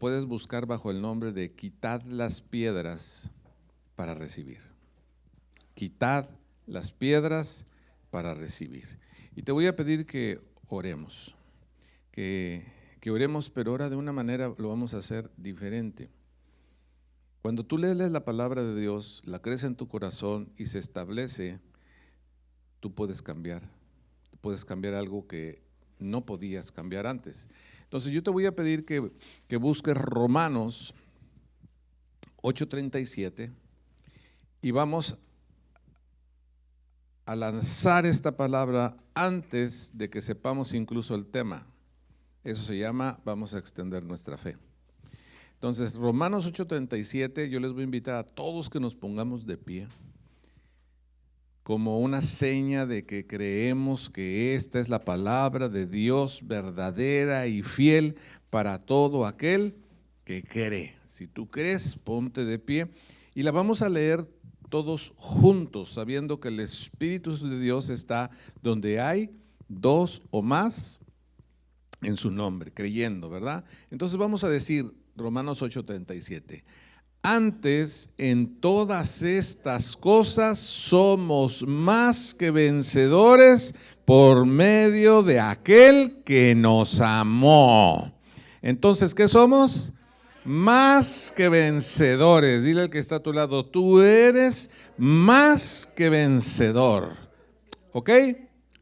puedes buscar bajo el nombre de Quitad las piedras para recibir. Quitad las piedras para recibir. Y te voy a pedir que oremos, que oremos, pero ahora de una manera lo vamos a hacer diferente. Cuando tú lees la palabra de Dios, la crees en tu corazón y se establece, tú puedes cambiar algo que no podías cambiar antes. Entonces yo te voy a pedir que busques Romanos 8:37 y vamos a lanzar esta palabra antes de que sepamos incluso el tema. Eso se llama, vamos a extender nuestra fe. Entonces, Romanos 8:37, yo les voy a invitar a todos que nos pongamos de pie como una seña de que creemos que esta es la palabra de Dios verdadera y fiel para todo aquel que cree. Si tú crees, ponte de pie y la vamos a leer todos juntos, sabiendo que el Espíritu de Dios está donde hay dos o más en su nombre, creyendo, ¿verdad? Entonces vamos a decir Romanos 8:37. Antes, en todas estas cosas somos más que vencedores por medio de aquel que nos amó. Entonces, ¿qué somos? Más que vencedores. Dile al que está a tu lado, tú eres más que vencedor. ¿Ok?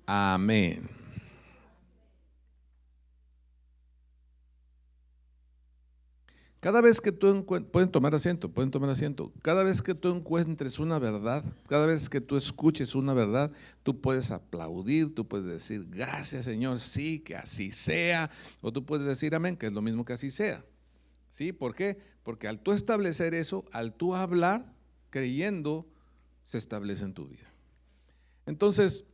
Amén. Cada vez que tú pueden tomar asiento. Cada vez que tú encuentres una verdad, cada vez que tú escuches una verdad, tú puedes aplaudir, tú puedes decir, gracias Señor, sí, que así sea. O tú puedes decir amén, que es lo mismo que así sea. ¿Sí? ¿Por qué? Porque al tú establecer eso, al tú hablar, creyendo, se establece en tu vida. Entonces,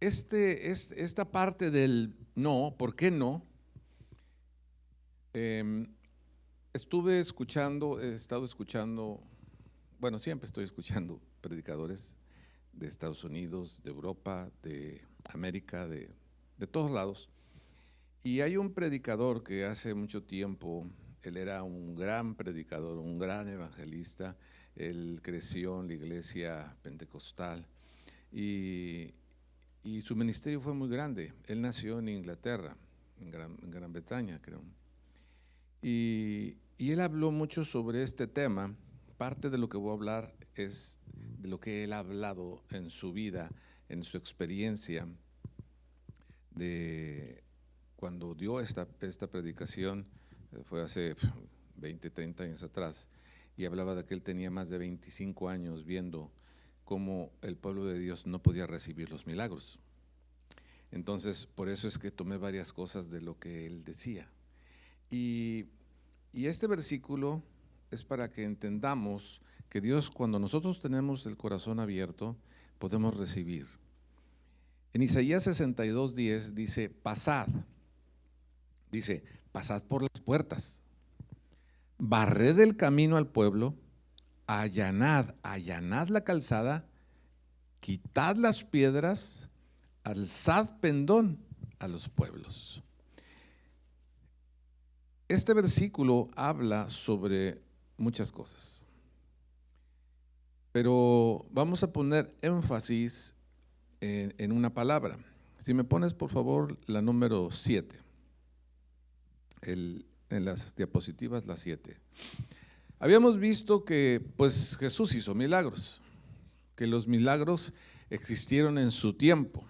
esta parte del no, ¿por qué no? He estado escuchando, bueno, siempre estoy escuchando predicadores de Estados Unidos, de Europa, de América, de todos lados. Y hay un predicador que hace mucho tiempo, él era un gran predicador, un gran evangelista, él creció en la iglesia pentecostal y su ministerio fue muy grande. Él nació en Inglaterra, en Gran Bretaña, creo. Y él habló mucho sobre este tema. Parte de lo que voy a hablar es de lo que él ha hablado en su vida, en su experiencia, de cuando dio esta predicación, fue hace 20, 30 años atrás, y hablaba de que él tenía más de 25 años viendo cómo el pueblo de Dios no podía recibir los milagros. Entonces, por eso es que tomé varias cosas de lo que él decía. Y este versículo es para que entendamos que Dios, cuando nosotros tenemos el corazón abierto, podemos recibir. En Isaías 62:10 dice, pasad por las puertas, barred el camino al pueblo, allanad la calzada, quitad las piedras, alzad pendón a los pueblos. Este versículo habla sobre muchas cosas, pero vamos a poner énfasis en una palabra. Si me pones por favor la número 7, en las diapositivas la 7. Habíamos visto que pues Jesús hizo milagros, que los milagros existieron en su tiempo.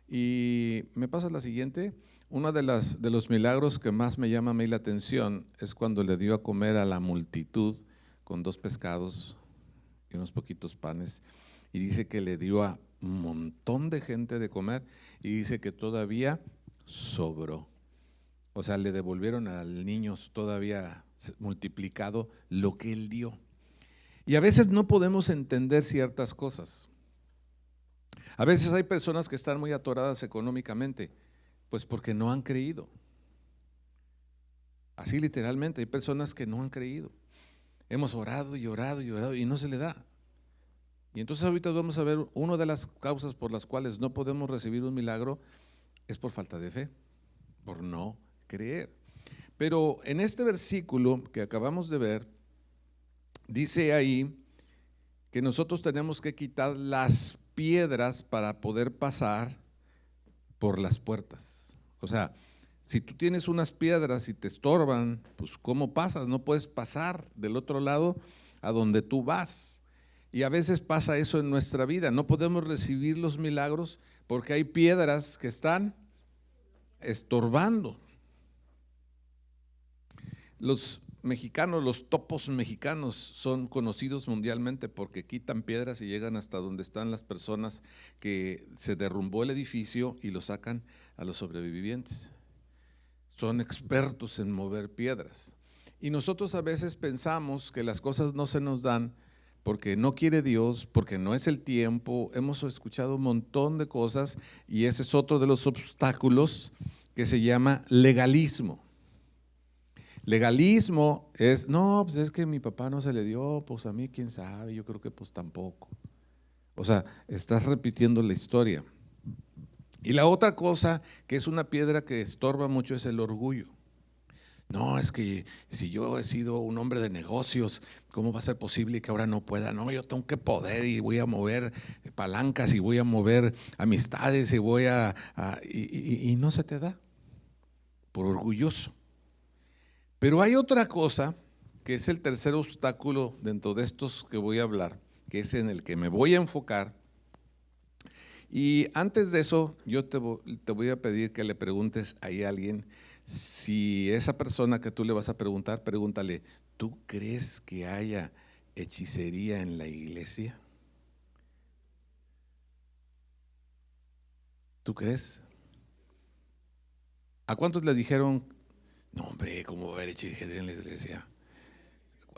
Y me pasa la siguiente. Uno de los milagros que más me llama a mí la atención es cuando le dio a comer a la multitud con 2 pescados y unos poquitos panes, y dice que le dio a un montón de gente de comer y dice que todavía sobró. O sea, le devolvieron al niño todavía multiplicado lo que él dio. Y a veces no podemos entender ciertas cosas. A veces hay personas que están muy atoradas económicamente, pues porque no han creído. Así literalmente, hay personas que no han creído. Hemos orado y orado y orado y no se le da. Y entonces ahorita vamos a ver, una de las causas por las cuales no podemos recibir un milagro es por falta de fe, por no creer. Pero en este versículo que acabamos de ver, dice ahí que nosotros tenemos que quitar las piedras para poder pasar por las puertas. O sea, si tú tienes unas piedras y te estorban, pues ¿cómo pasas? No puedes pasar del otro lado a donde tú vas. Y a veces pasa eso en nuestra vida. No podemos recibir los milagros porque hay piedras que están estorbando. Los mexicanos, los topos mexicanos son conocidos mundialmente porque quitan piedras y llegan hasta donde están las personas que se derrumbó el edificio y lo sacan a los sobrevivientes. Son expertos en mover piedras. Y nosotros a veces pensamos que las cosas no se nos dan porque no quiere Dios, porque no es el tiempo. Hemos escuchado un montón de cosas y ese es otro de los obstáculos que se llama legalismo. Legalismo es, no, pues es que mi papá no se le dio, pues a mí quién sabe, yo creo que pues tampoco. O sea, estás repitiendo la historia. Y la otra cosa que es una piedra que estorba mucho es el orgullo. No, es que si yo he sido un hombre de negocios, ¿cómo va a ser posible que ahora no pueda? No, yo tengo que poder y voy a mover palancas y voy a mover amistades y voy y no se te da por orgulloso. Pero hay otra cosa que es el tercer obstáculo dentro de estos que voy a hablar, que es en el que me voy a enfocar. Y antes de eso, yo te voy a pedir que le preguntes ahí a alguien, si esa persona que tú le vas a preguntar, pregúntale, ¿tú crees que haya hechicería en la iglesia? ¿Tú crees? ¿A cuántos le dijeron, no hombre, cómo va a haber hechicería en la iglesia?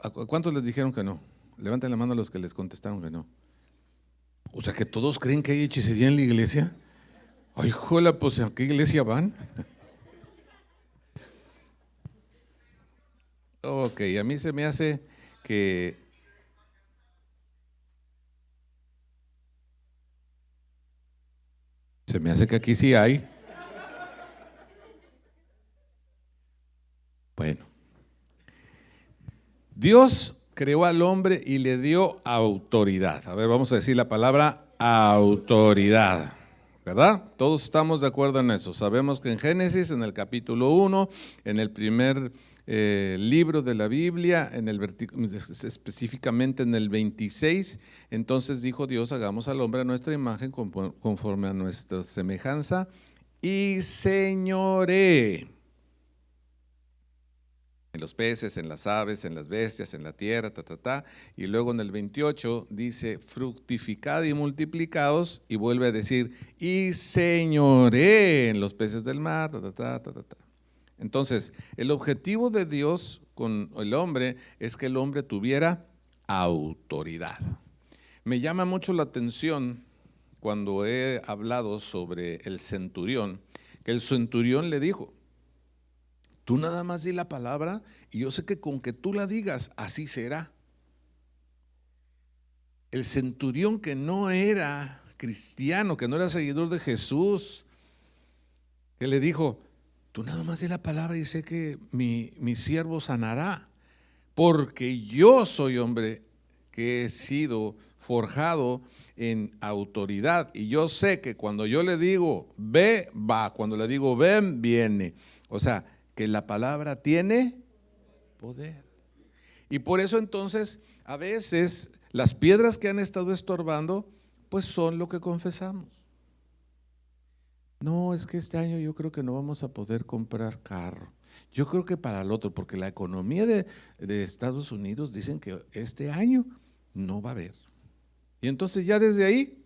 ¿A cuántos les dijeron que no? Levanten la mano a los que les contestaron que no. O sea que todos creen que hay hechicería en la iglesia. Ay, jola, pues ¿a qué iglesia van? Ok, a mí se me hace que aquí sí hay. Bueno, Dios creó al hombre y le dio autoridad. A ver, vamos a decir la palabra autoridad, ¿verdad? Todos estamos de acuerdo en eso. Sabemos que en Génesis, en el capítulo 1, en el primer libro de la Biblia, específicamente en el 26, entonces dijo Dios, hagamos al hombre a nuestra imagen conforme a nuestra semejanza y señoree en los peces, en las aves, en las bestias, en la tierra, y luego en el 28 dice, fructificad y multiplicaos, y vuelve a decir, y señoré en los peces del mar, Entonces, el objetivo de Dios con el hombre es que el hombre tuviera autoridad. Me llama mucho la atención cuando he hablado sobre el centurión, que el centurión le dijo, tú nada más di la palabra y yo sé que con que tú la digas, así será. El centurión que no era cristiano, que no era seguidor de Jesús, que le dijo, tú nada más di la palabra y sé que mi siervo sanará, porque yo soy hombre que he sido forjado en autoridad y yo sé que cuando yo le digo ve, va, cuando le digo ven, viene. O sea, que la palabra tiene poder. Y por eso entonces a veces las piedras que han estado estorbando pues son lo que confesamos. No, es que este año yo creo que no vamos a poder comprar carro. Yo creo que para el otro, porque la economía de Estados Unidos dicen que este año no va a haber. Y entonces ya desde ahí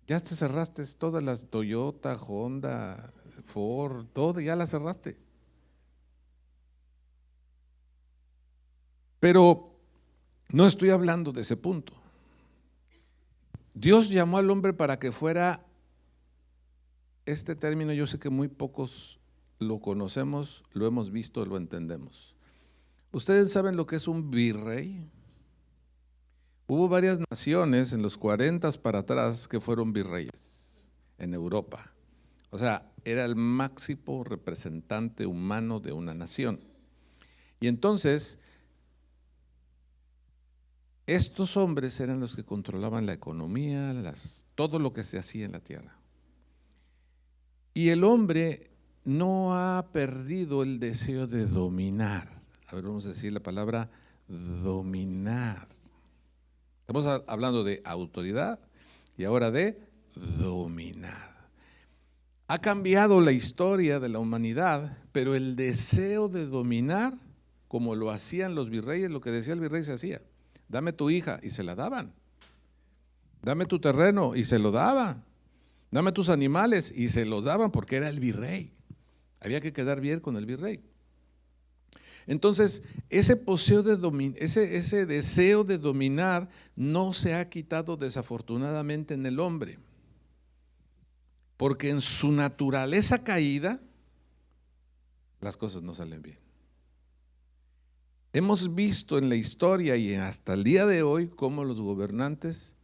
ya te cerraste todas las Toyota, Honda, Ford, todo ya las cerraste. Pero no estoy hablando de ese punto. Dios llamó al hombre para que fuera, este término yo sé que muy pocos lo conocemos, lo hemos visto, lo entendemos. ¿Ustedes saben lo que es un virrey? Hubo varias naciones en los 40 para atrás que fueron virreyes en Europa. O sea, era el máximo representante humano de una nación. Y entonces, estos hombres eran los que controlaban la economía, todo lo que se hacía en la tierra. Y el hombre no ha perdido el deseo de dominar. A ver, vamos a decir la palabra dominar. Estamos hablando de autoridad y ahora de dominar. Ha cambiado la historia de la humanidad, pero el deseo de dominar, como lo hacían los virreyes, lo que decía el virrey se hacía. Dame tu hija, y se la daban. Dame tu terreno, y se lo daban. Dame tus animales, y se los daban porque era el virrey. Había que quedar bien con el virrey. Entonces, ese deseo de dominar no se ha quitado desafortunadamente en el hombre, porque en su naturaleza caída, las cosas no salen bien. Hemos visto en la historia y hasta el día de hoy cómo los gobernantes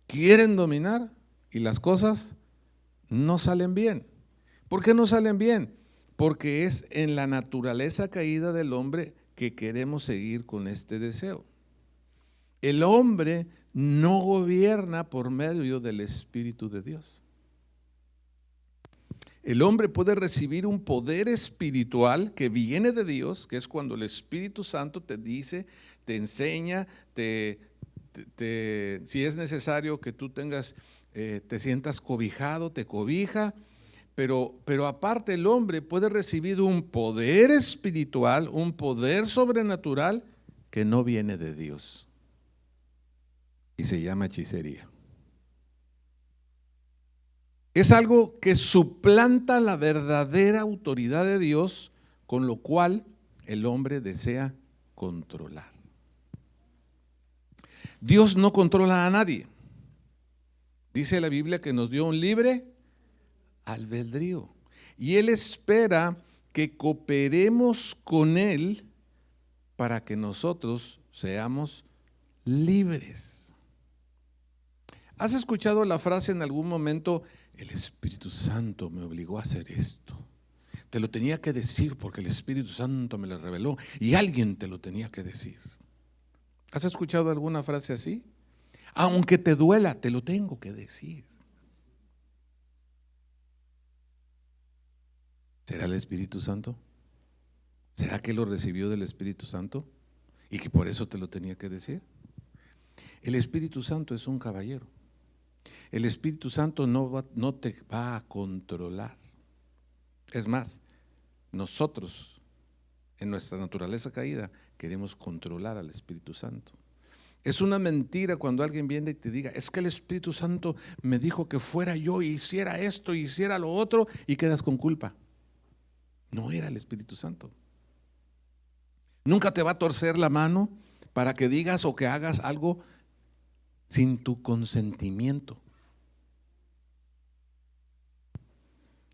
quieren dominar y las cosas no salen bien. ¿Por qué no salen bien? Porque es en la naturaleza caída del hombre que queremos seguir con este deseo. El hombre no gobierna por medio del Espíritu de Dios. El hombre puede recibir un poder espiritual que viene de Dios, que es cuando el Espíritu Santo te dice, te enseña, si es necesario que tú te sientas cobijado, te cobija, pero aparte el hombre puede recibir un poder espiritual, un poder sobrenatural que no viene de Dios y se llama hechicería. Es algo que suplanta la verdadera autoridad de Dios, con lo cual el hombre desea controlar. Dios no controla a nadie. Dice la Biblia que nos dio un libre albedrío. Y Él espera que cooperemos con Él para que nosotros seamos libres. ¿Has escuchado la frase en algún momento? El Espíritu Santo me obligó a hacer esto. Te lo tenía que decir porque el Espíritu Santo me lo reveló y alguien te lo tenía que decir. ¿Has escuchado alguna frase así? Aunque te duela, te lo tengo que decir. ¿Será el Espíritu Santo? ¿Será que lo recibió del Espíritu Santo y que por eso te lo tenía que decir? El Espíritu Santo es un caballero. El Espíritu Santo no te va a controlar. Es más, nosotros en nuestra naturaleza caída queremos controlar al Espíritu Santo. Es una mentira cuando alguien viene y te diga, es que el Espíritu Santo me dijo que fuera yo y hiciera esto y hiciera lo otro, y quedas con culpa. No era el Espíritu Santo. Nunca te va a torcer la mano para que digas o que hagas algo sin tu consentimiento.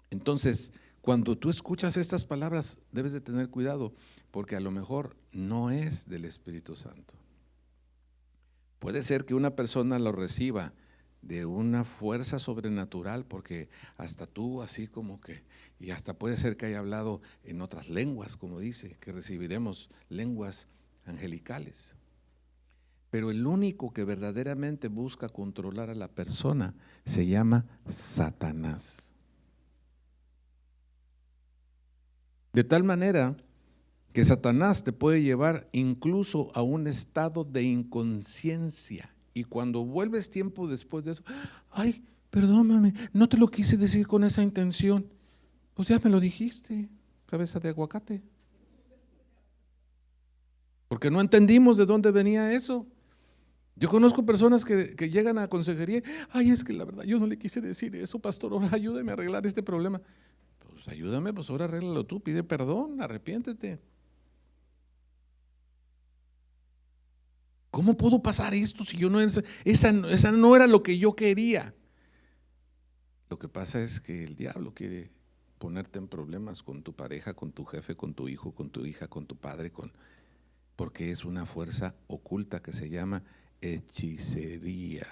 Entonces, cuando tú escuchas estas palabras, debes de tener cuidado, porque a lo mejor no es del Espíritu Santo. Puede ser que una persona lo reciba de una fuerza sobrenatural, porque hasta tú así como que, y hasta puede ser que haya hablado en otras lenguas, como dice, que recibiremos lenguas angelicales. Pero el único que verdaderamente busca controlar a la persona se llama Satanás. De tal manera que Satanás te puede llevar incluso a un estado de inconsciencia. Y cuando vuelves tiempo después de eso, ay, perdóname, no te lo quise decir con esa intención. Pues ya me lo dijiste, cabeza de aguacate. Porque no entendimos de dónde venía eso. Yo conozco personas que llegan a consejería, ay, es que la verdad yo no le quise decir eso, pastor, ahora ayúdeme a arreglar este problema. Pues ayúdame, pues ahora arréglalo tú, pide perdón, arrepiéntete. ¿Cómo pudo pasar esto si yo no era, esa no era lo que yo quería? Lo que pasa es que el diablo quiere ponerte en problemas con tu pareja, con tu jefe, con tu hijo, con tu hija, con tu padre, porque es una fuerza oculta que se llama hechicería.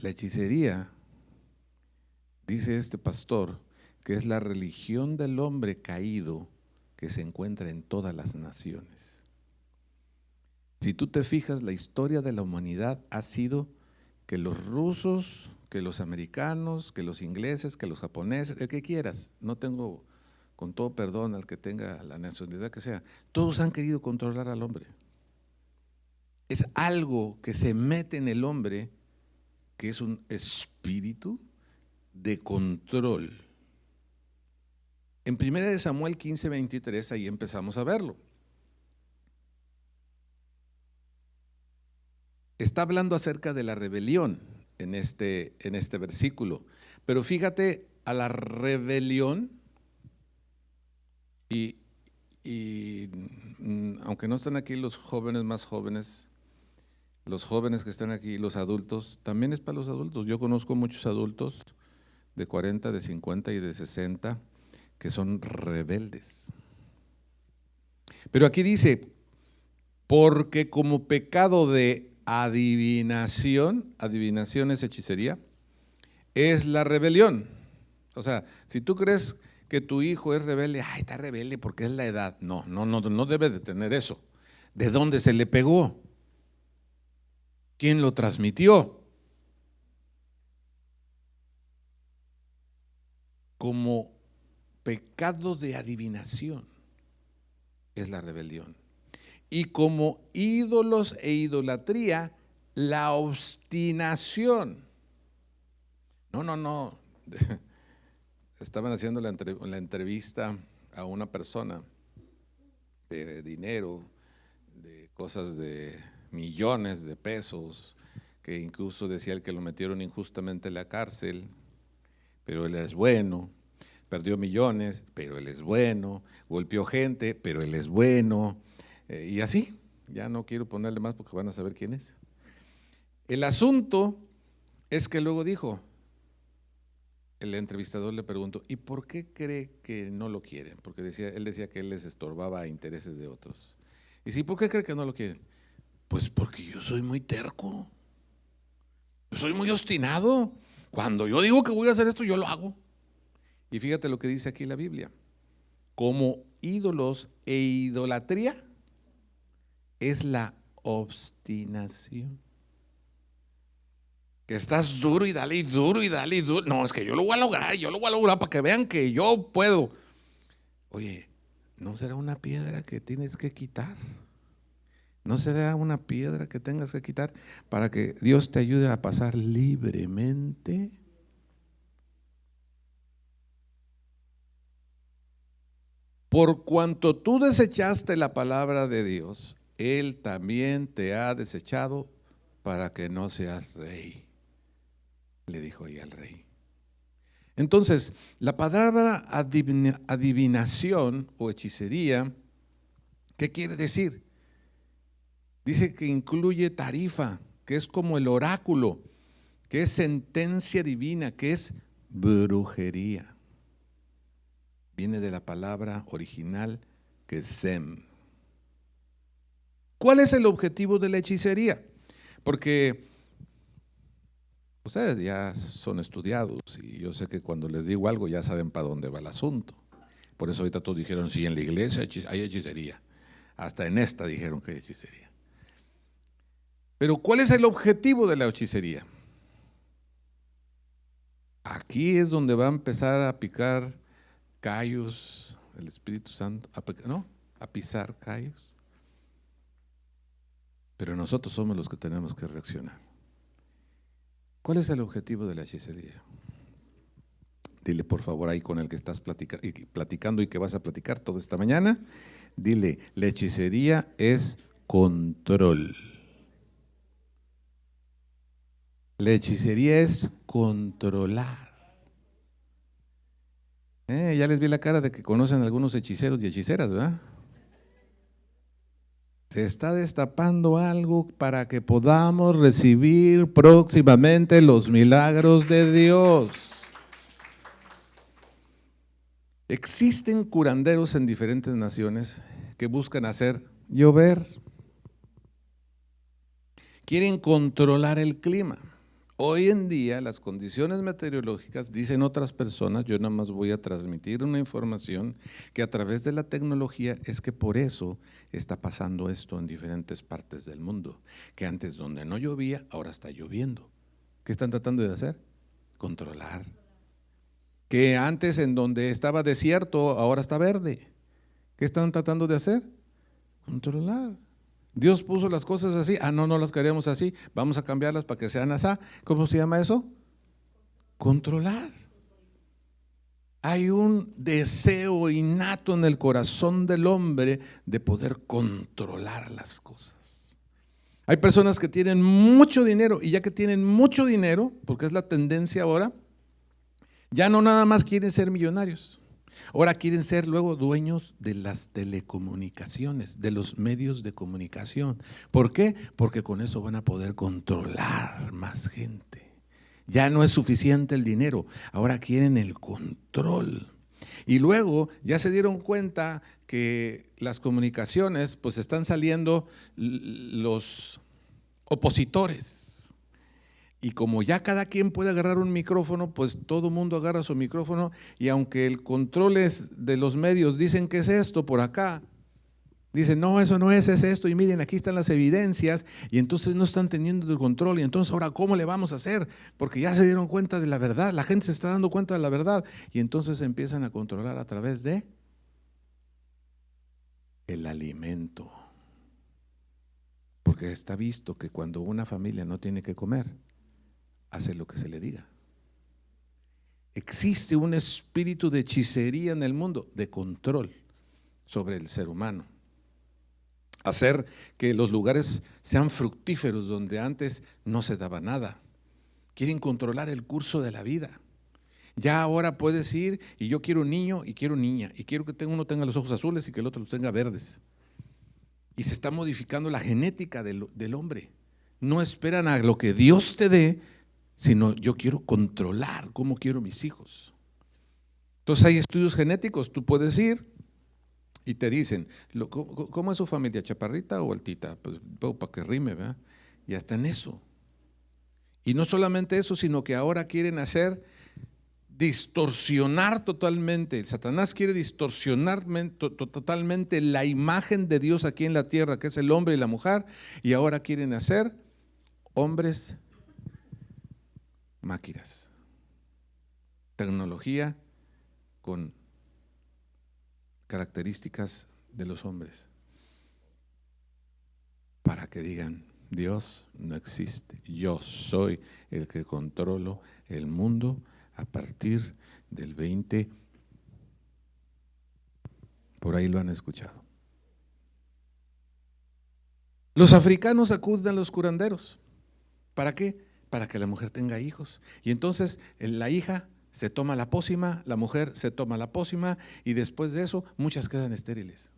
La hechicería Dice este pastor que es la religión del hombre caído que se encuentra en todas las naciones. Si tú te fijas, la historia de la humanidad ha sido que los rusos, que los americanos, que los ingleses, que los japoneses, el que quieras, no tengo, con todo perdón al que tenga la nacionalidad que sea, todos han querido controlar al hombre. Es algo que se mete en el hombre, que es un espíritu de control. En 1 Samuel 15:23 ahí empezamos a verlo. Está hablando acerca de la rebelión en este versículo, pero fíjate a la rebelión y aunque no están aquí los jóvenes más jóvenes, los jóvenes que están aquí, los adultos, también es para los adultos. Yo conozco muchos adultos de 40, de 50 y de 60 que son rebeldes. Pero aquí dice, porque como pecado de adivinación es hechicería, es la rebelión. O sea, si tú crees que tu hijo es rebelde, ay, está rebelde porque es la edad. No debe de tener eso. ¿De dónde se le pegó? ¿Quién lo transmitió? Como pecado de adivinación es la rebelión. Y como ídolos e idolatría, la obstinación. No. Estaban haciendo la entrevista a una persona de dinero, de cosas de millones de pesos, que incluso decía el que lo metieron injustamente en la cárcel, pero él es bueno, perdió millones, pero él es bueno, golpeó gente, pero él es bueno, y así, ya no quiero ponerle más porque van a saber quién es. El asunto es que luego dijo, el entrevistador le preguntó, ¿y por qué cree que no lo quieren? Porque él decía que él les estorbaba a intereses de otros. Y sí, ¿por qué cree que no lo quieren? Pues porque yo soy muy terco, yo soy muy obstinado. Cuando yo digo que voy a hacer esto, yo lo hago. Y fíjate lo que dice aquí la Biblia, como ídolos e idolatría es la obstinación. Que estás duro y dale y duro y dale y duro. No, es que yo lo voy a lograr para que vean que yo puedo. Oye, ¿no será una piedra que tienes que quitar? ¿No será una piedra que tengas que quitar para que Dios te ayude a pasar libremente? Por cuanto tú desechaste la palabra de Dios, Él también te ha desechado para que no seas rey, le dijo ahí al rey. Entonces, la palabra adivinación o hechicería, ¿qué quiere decir? Dice que incluye tarifa, que es como el oráculo, que es sentencia divina, que es brujería. Viene de la palabra original que es sem. ¿Cuál es el objetivo de la hechicería? Porque ustedes ya son estudiados y yo sé que cuando les digo algo ya saben para dónde va el asunto. Por eso ahorita todos dijeron, sí, en la iglesia hay hechicería. Hasta en esta dijeron que hay hechicería. Pero ¿cuál es el objetivo de la hechicería? Aquí es donde va a empezar a picar callos el Espíritu Santo, a pisar callos. Pero nosotros somos los que tenemos que reaccionar. ¿Cuál es el objetivo de la hechicería? Dile por favor ahí con el que estás platicando y que vas a platicar toda esta mañana, dile, la hechicería es control. La hechicería es controlar. Ya les vi la cara de que conocen algunos hechiceros y hechiceras, ¿verdad? Se está destapando algo para que podamos recibir próximamente los milagros de Dios. Existen curanderos en diferentes naciones que buscan hacer llover. Quieren controlar el clima. Hoy en día las condiciones meteorológicas, dicen otras personas, yo nada más voy a transmitir una información que a través de la tecnología es que por eso está pasando esto en diferentes partes del mundo, que antes donde no llovía, ahora está lloviendo. ¿Qué están tratando de hacer? Controlar. Que antes en donde estaba desierto, ahora está verde. ¿Qué están tratando de hacer? Controlar. Dios puso las cosas así, no las queremos así, vamos a cambiarlas para que sean así. ¿Cómo se llama eso? Controlar. Hay un deseo innato en el corazón del hombre de poder controlar las cosas. Hay personas que tienen mucho dinero y ya que tienen mucho dinero, porque es la tendencia ahora, ya no nada más quieren ser millonarios. Ahora quieren ser luego dueños de las telecomunicaciones, de los medios de comunicación. ¿Por qué? Porque con eso van a poder controlar más gente. Ya no es suficiente el dinero, ahora quieren el control. Y luego ya se dieron cuenta que las comunicaciones, pues están saliendo los opositores. Y como ya cada quien puede agarrar un micrófono, pues todo el mundo agarra su micrófono y aunque el control es de los medios dicen que es esto por acá, dicen no, eso no es esto y miren, aquí están las evidencias y entonces no están teniendo el control y entonces ahora ¿cómo le vamos a hacer? Porque ya se dieron cuenta de la verdad, la gente se está dando cuenta de la verdad y entonces empiezan a controlar a través de el alimento. Porque está visto que cuando una familia no tiene que comer, hace lo que se le diga. Existe un espíritu de hechicería en el mundo, de control sobre el ser humano. Hacer que los lugares sean fructíferos donde antes no se daba nada. Quieren controlar el curso de la vida. Ya ahora puedes ir y yo quiero un niño y quiero niña y quiero que uno tenga los ojos azules y que el otro los tenga verdes. Y se está modificando la genética del hombre. No esperan a lo que Dios te dé, sino yo quiero controlar cómo quiero mis hijos. Entonces hay estudios genéticos, tú puedes ir y te dicen, ¿cómo es su familia? ¿Chaparrita o altita? Pues para que rime, ¿verdad? Y hasta en eso. Y no solamente eso, sino que ahora quieren distorsionar totalmente, Satanás quiere distorsionar totalmente la imagen de Dios aquí en la tierra, que es el hombre y la mujer, y ahora quieren hacer hombres máquinas, tecnología con características de los hombres, para que digan, Dios no existe, yo soy el que controlo el mundo a partir del 20, por ahí lo han escuchado. Los africanos acuden a los curanderos, ¿para qué? Para que la mujer tenga hijos. Y entonces la hija se toma la pócima, la mujer se toma la pócima y después de eso muchas quedan estériles.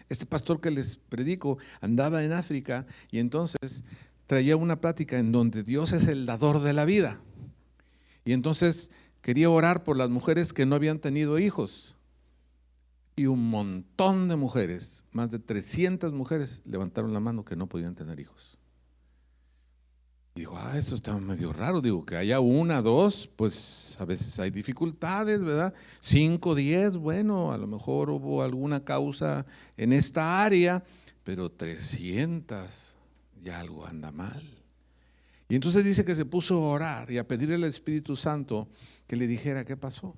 Este pastor que les predico andaba en África y entonces traía una plática en donde Dios es el dador de la vida. Y entonces quería orar por las mujeres que no habían tenido hijos. Y un montón de mujeres, más de 300 mujeres, levantaron la mano que no podían tener hijos. Digo, esto está medio raro, digo, que haya una, dos, pues a veces hay dificultades, ¿verdad? 5, 10, bueno, a lo mejor hubo alguna causa en esta área, pero 300, ya algo anda mal. Y entonces dice que se puso a orar y a pedirle al Espíritu Santo que le dijera qué pasó,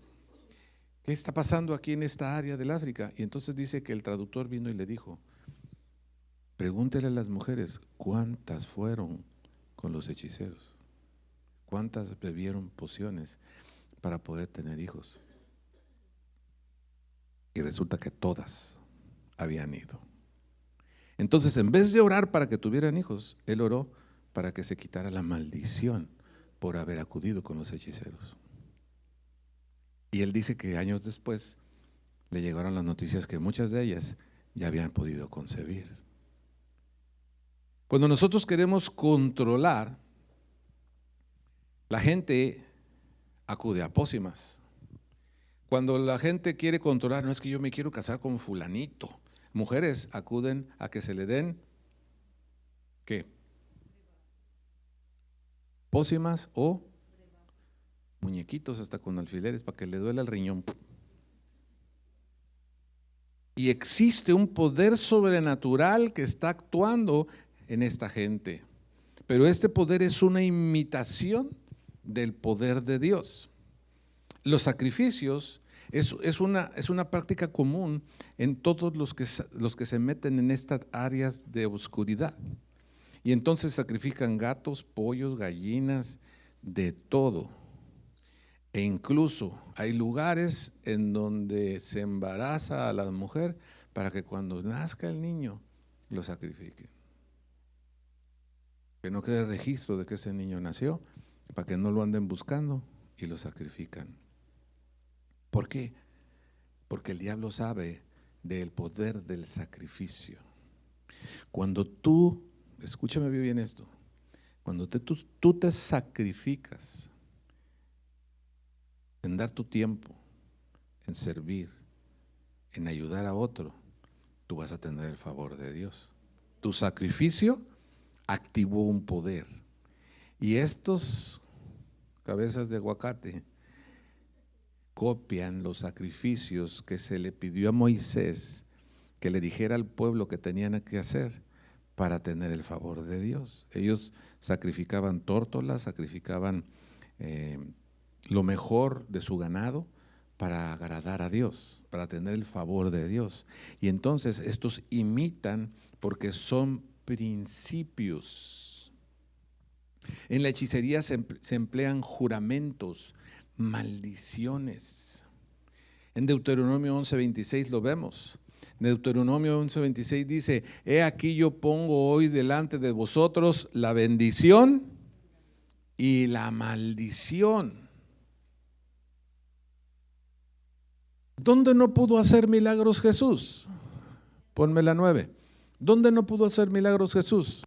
qué está pasando aquí en esta área del África. Y entonces dice que el traductor vino y le dijo, pregúntele a las mujeres cuántas fueron con los hechiceros, cuántas bebieron pociones para poder tener hijos. Y resulta que todas habían ido. Entonces, en vez de orar para que tuvieran hijos, él oró para que se quitara la maldición por haber acudido con los hechiceros. Y él dice que años después le llegaron las noticias que muchas de ellas ya habían podido concebir. Cuando nosotros queremos controlar, la gente acude a pócimas. Cuando la gente quiere controlar, no es que yo me quiero casar con fulanito. Mujeres acuden a que se le den, ¿qué? pócimas o muñequitos hasta con alfileres para que le duela el riñón. Y existe un poder sobrenatural que está actuando en esta gente. Pero este poder es una imitación del poder de Dios. Los sacrificios es una práctica común en todos los que se meten en estas áreas de oscuridad. Y entonces sacrifican gatos, pollos, gallinas, de todo. E incluso hay lugares en donde se embaraza a la mujer para que cuando nazca el niño lo sacrifiquen. Que no quede registro de que ese niño nació, para que no lo anden buscando y lo sacrifican. ¿Por qué? Porque el diablo sabe del poder del sacrificio. Cuando tú, escúchame bien esto, cuando tú te sacrificas en dar tu tiempo, en servir, en ayudar a otro, tú vas a tener el favor de Dios. Tu sacrificio activó un poder. Y estos cabezas de aguacate copian los sacrificios que se le pidió a Moisés que le dijera al pueblo que tenían que hacer para tener el favor de Dios. Ellos sacrificaban tórtolas, sacrificaban lo mejor de su ganado para agradar a Dios, para tener el favor de Dios. Y entonces estos imitan porque son principios. En la hechicería se emplean juramentos, maldiciones. En Deuteronomio 11:26 lo vemos. Deuteronomio 11:26 dice: he aquí yo pongo hoy delante de vosotros la bendición y la maldición. ¿Dónde no pudo hacer milagros Jesús? Ponme la 9. ¿Dónde no pudo hacer milagros Jesús?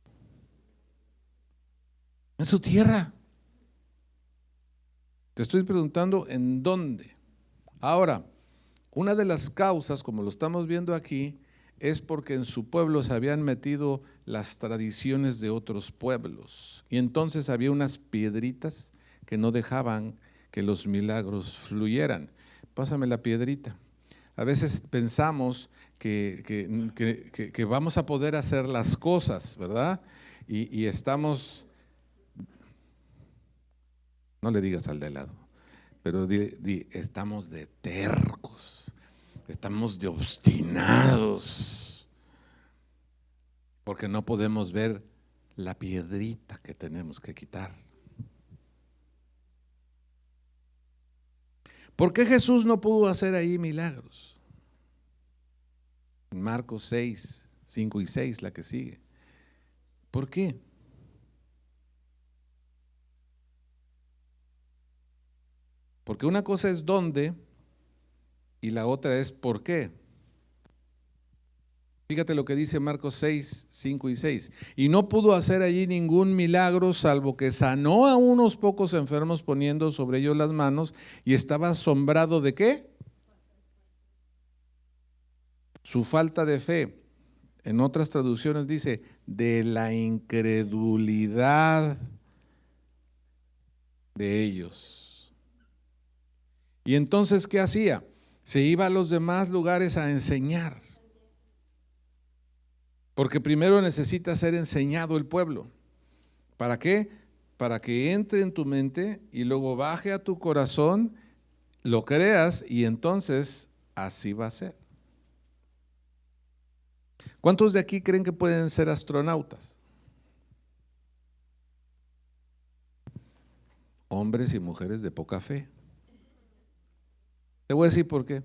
En su tierra. Te estoy preguntando en dónde. Ahora, una de las causas, como lo estamos viendo aquí, es porque en su pueblo se habían metido las tradiciones de otros pueblos. Y entonces había unas piedritas que no dejaban que los milagros fluyeran. Pásame la piedrita. A veces pensamos que vamos a poder hacer las cosas, ¿verdad? Y estamos, no le digas al de lado, pero estamos de tercos, estamos de obstinados, porque no podemos ver la piedrita que tenemos que quitar. ¿Por qué Jesús no pudo hacer ahí milagros? En Marcos 6, 5 y 6, la que sigue. ¿Por qué? Porque una cosa es dónde y la otra es por qué. Fíjate lo que dice Marcos 6, 5 y 6. Y no pudo hacer allí ningún milagro, salvo que sanó a unos pocos enfermos poniendo sobre ellos las manos, y estaba asombrado ¿de qué? Su falta de fe. En otras traducciones dice, de la incredulidad de ellos. Y entonces, ¿qué hacía? Se iba a los demás lugares a enseñar. Porque primero necesita ser enseñado el pueblo. ¿Para qué? Para que entre en tu mente y luego baje a tu corazón, lo creas y entonces así va a ser. ¿Cuántos de aquí creen que pueden ser astronautas? Hombres y mujeres de poca fe. Te voy a decir por qué.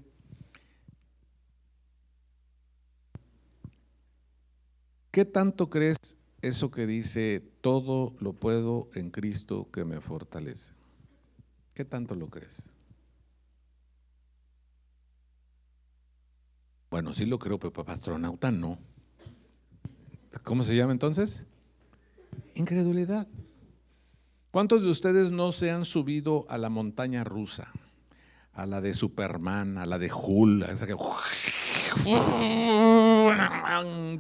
¿Qué tanto crees eso que dice, todo lo puedo en Cristo que me fortalece? ¿Qué tanto lo crees? Bueno, sí lo creo, pero para astronauta no. ¿Cómo se llama entonces? Incredulidad. ¿Cuántos de ustedes no se han subido a la montaña rusa? A la de Superman, a la de Hulk, a esa que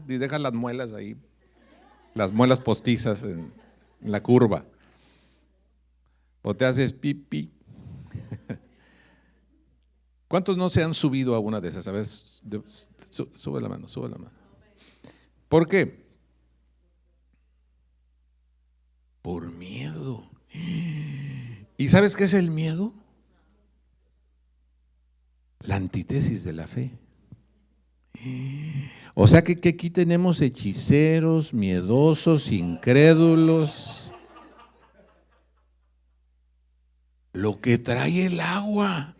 y dejan las muelas ahí, las muelas postizas en la curva. o te haces pipí. ¿Cuántos no se han subido a una de esas? A ver, sube la mano, sube la mano. ¿Por qué? Por miedo. ¿Y sabes qué es el miedo? La antítesis de la fe. O sea que aquí tenemos hechiceros, miedosos, incrédulos. Lo que trae el agua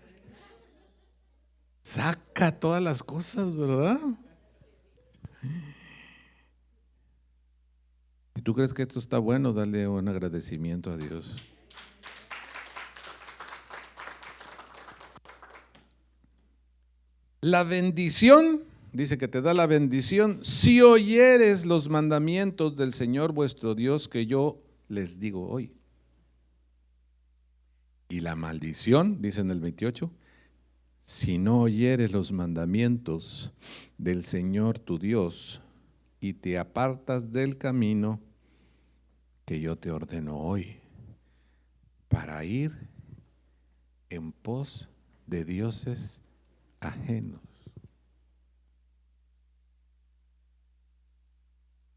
saca todas las cosas, ¿verdad? Si tú crees que esto está bueno, dale un agradecimiento a Dios. La bendición, dice que te da la bendición si oyeres los mandamientos del Señor vuestro Dios que yo les digo hoy. Y la maldición, dice en el 28, si no oyeres los mandamientos del Señor tu Dios y te apartas del camino que yo te ordeno hoy para ir en pos de dioses ajenos.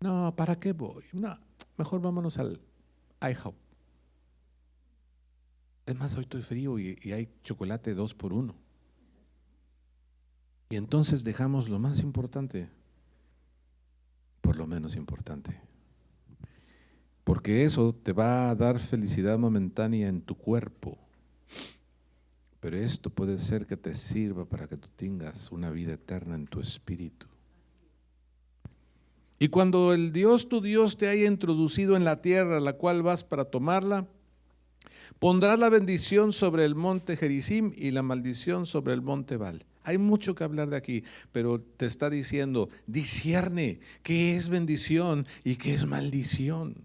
No, ¿para qué voy? No, mejor vámonos al IHOP. Es más, hoy estoy frío y hay chocolate 2 por 1. Y entonces dejamos lo más importante por lo menos importante. Porque eso te va a dar felicidad momentánea en tu cuerpo. Pero esto puede ser que te sirva para que tú tengas una vida eterna en tu espíritu. Y cuando el Dios, tu Dios, te haya introducido en la tierra a la cual vas para tomarla, pondrás la bendición sobre el monte Gerizim y la maldición sobre el monte Ebal. Hay mucho que hablar de aquí, pero te está diciendo, discierne qué es bendición y qué es maldición.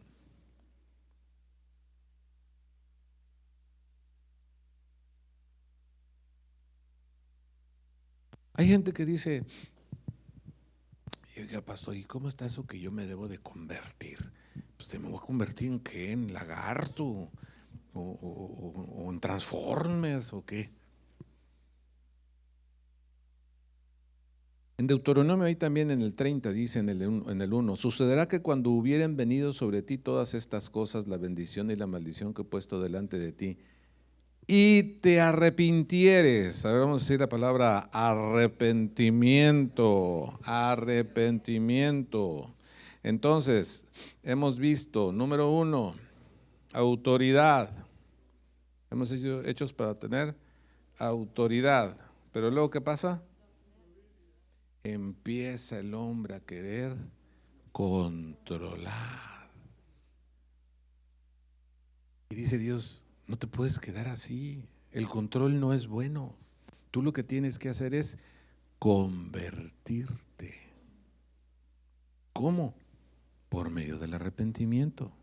Hay gente que dice, oiga, pastor, ¿y cómo está eso que yo me debo de convertir? Pues me voy a convertir en qué, en lagarto o en Transformers o qué. En Deuteronomio ahí también en el 30 dice en el 1, sucederá que cuando hubieren venido sobre ti todas estas cosas, la bendición y la maldición que he puesto delante de ti, y te arrepintieres, ahora vamos a decir la palabra arrepentimiento, arrepentimiento. Entonces, hemos visto, número 1, autoridad. Hemos sido hechos para tener autoridad. Pero luego, ¿qué pasa? Empieza el hombre a querer controlar. Y dice Dios, no te puedes quedar así. El control no es bueno. Tú lo que tienes que hacer es convertirte. ¿Cómo? Por medio del arrepentimiento.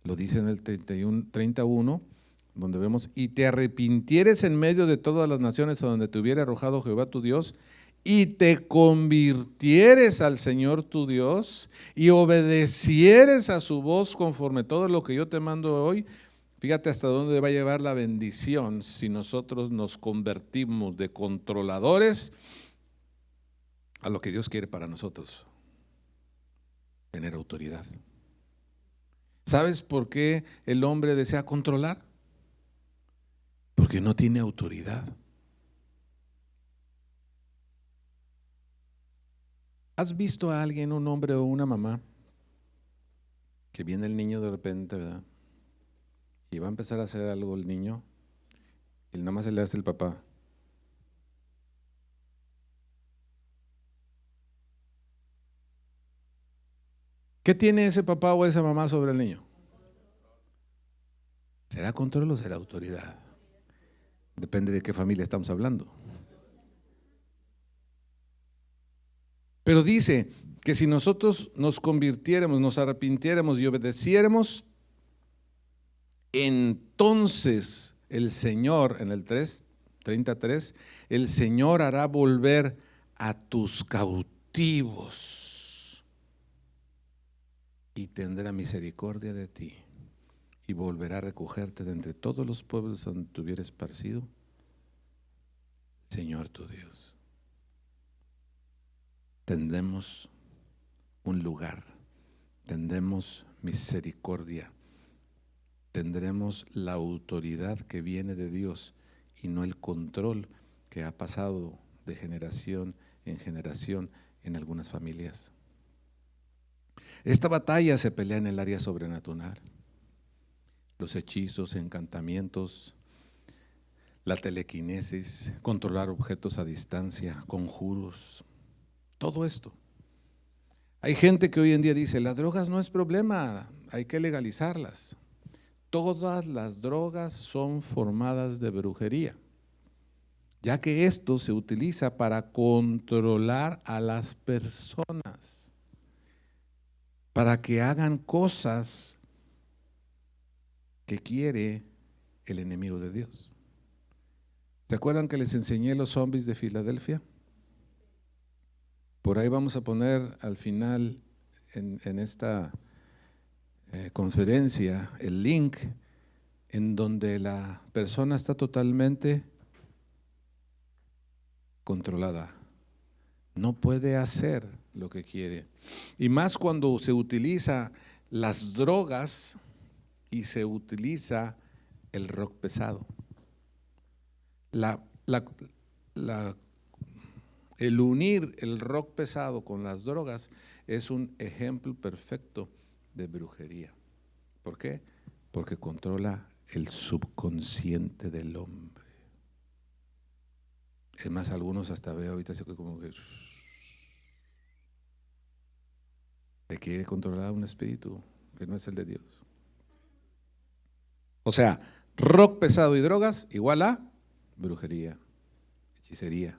Lo dice en el 31, donde vemos, y te arrepintieres en medio de todas las naciones a donde te hubiera arrojado Jehová tu Dios, y te convirtieres al Señor tu Dios, y obedecieres a su voz conforme todo lo que yo te mando hoy. Fíjate hasta dónde va a llevar la bendición si nosotros nos convertimos de controladores a lo que Dios quiere para nosotros, tener autoridad. ¿Sabes por qué el hombre desea controlar? Porque no tiene autoridad. ¿Has visto a alguien, un hombre o una mamá, que viene el niño de repente, ¿verdad? Y va a empezar a hacer algo el niño, y nada más se le hace el papá. ¿Qué tiene ese papá o esa mamá sobre el niño? ¿Será control o será autoridad? Depende de qué familia estamos hablando. Pero dice que si nosotros nos convirtiéramos, nos arrepintiéramos y obedeciéramos, entonces el Señor, en el 33, el Señor hará volver a tus cautivos y tendrá misericordia de ti. y volverá a recogerte de entre todos los pueblos donde te hubiera esparcido, Señor tu Dios. Tendremos un lugar, tendremos misericordia, tendremos la autoridad que viene de Dios y no el control que ha pasado de generación en algunas familias. Esta batalla se pelea en el área sobrenatural. Los hechizos, encantamientos, la telequinesis, controlar objetos a distancia, conjuros, todo esto. Hay gente que hoy en día dice, las drogas no es problema, hay que legalizarlas. Todas las drogas son formadas de brujería, ya que esto se utiliza para controlar a las personas, para que hagan cosas que quiere el enemigo de Dios. ¿Se acuerdan que les enseñé los zombies de Filadelfia? Por ahí vamos a poner al final en esta conferencia el link en donde la persona está totalmente controlada. No puede hacer lo que quiere. Y más cuando se utiliza las drogas y se utiliza el rock pesado. El unir el rock pesado con las drogas es un ejemplo perfecto de brujería. ¿Por qué? Porque controla el subconsciente del hombre. Es más, algunos hasta veo ahorita como que te quiere controlar un espíritu que no es el de Dios. O sea, rock pesado y drogas igual a brujería, hechicería,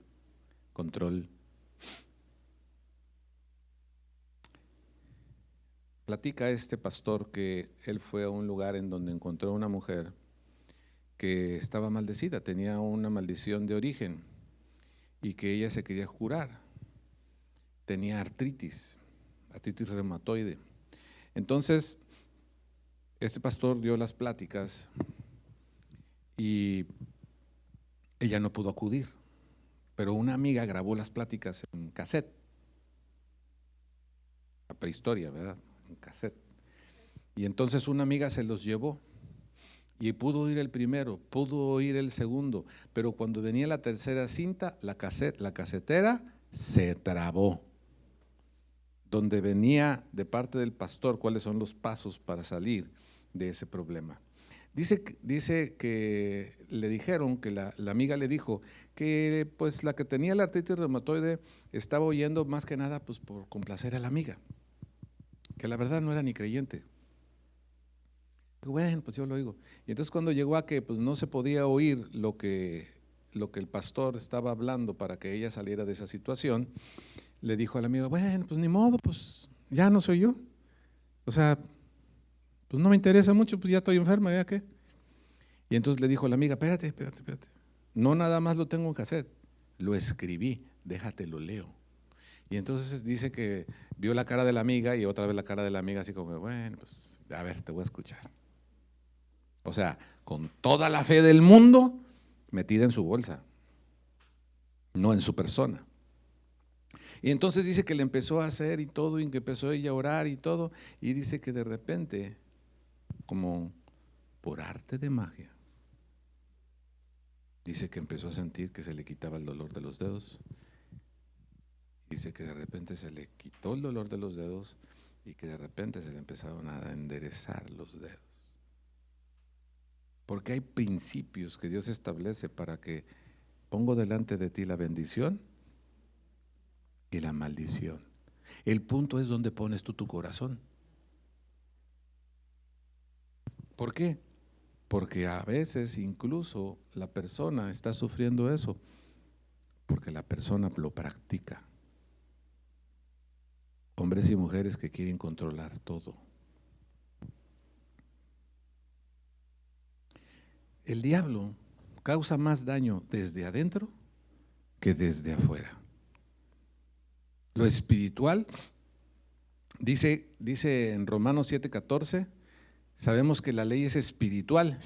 control. Platica este pastor que él fue a un lugar en donde encontró a una mujer que estaba maldecida, tenía una maldición de origen y que ella se quería curar. Tenía artritis reumatoide. Entonces, este pastor dio las pláticas y ella no pudo acudir, pero una amiga grabó las pláticas en cassette. La prehistoria, ¿verdad? En cassette. Y entonces una amiga se los llevó y pudo oír el primero, pudo oír el segundo, pero cuando venía la tercera cinta, la casetera se trabó. Donde venía de parte del pastor cuáles son los pasos para salir de ese problema. Dice que le dijeron, que la amiga le dijo que pues la que tenía la artritis reumatoide estaba oyendo más que nada pues por complacer a la amiga, que la verdad no era ni creyente. Bueno, pues yo lo oigo. Y entonces cuando llegó a que pues no se podía oír lo que el pastor estaba hablando para que ella saliera de esa situación, le dijo a la amiga, bueno, pues ni modo, pues ya no soy yo. O sea, pues no me interesa mucho, pues ya estoy enferma, ¿ya qué? Y entonces le dijo a la amiga, espérate. No nada más lo tengo en cassette, lo escribí, déjate lo leo. Y entonces dice que vio la cara de la amiga y otra vez la cara de la amiga así como, bueno, pues a ver, te voy a escuchar. O sea, con toda la fe del mundo metida en su bolsa, no en su persona. Y entonces dice que le empezó a hacer y todo, y que empezó ella a orar y todo, y dice que de repente, como por arte de magia, dice que empezó a sentir que se le quitaba el dolor de los dedos. Dice que de repente se le quitó el dolor de los dedos y que de repente se le empezaron a enderezar los dedos. Porque hay principios que Dios establece para que pongo delante de ti la bendición y la maldición. El punto es donde pones tú tu corazón. ¿Por qué? Porque a veces incluso la persona está sufriendo eso porque la persona lo practica. Hombres y mujeres que quieren controlar todo. El diablo causa más daño desde adentro que desde afuera. Lo espiritual, dice en Romanos 7:14, Sabemos que la ley es espiritual,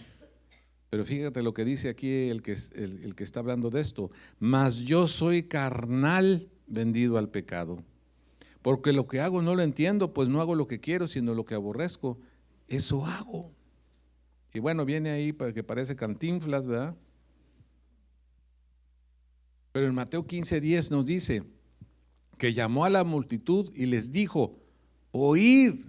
pero fíjate lo que dice aquí el que está hablando de esto. Mas yo soy carnal, vendido al pecado. Porque lo que hago no lo entiendo, pues no hago lo que quiero, sino lo que aborrezco. Eso hago. Y bueno, viene ahí para que parece Cantinflas, ¿verdad? Pero en Mateo 15:10 nos dice que llamó a la multitud y les dijo: oíd,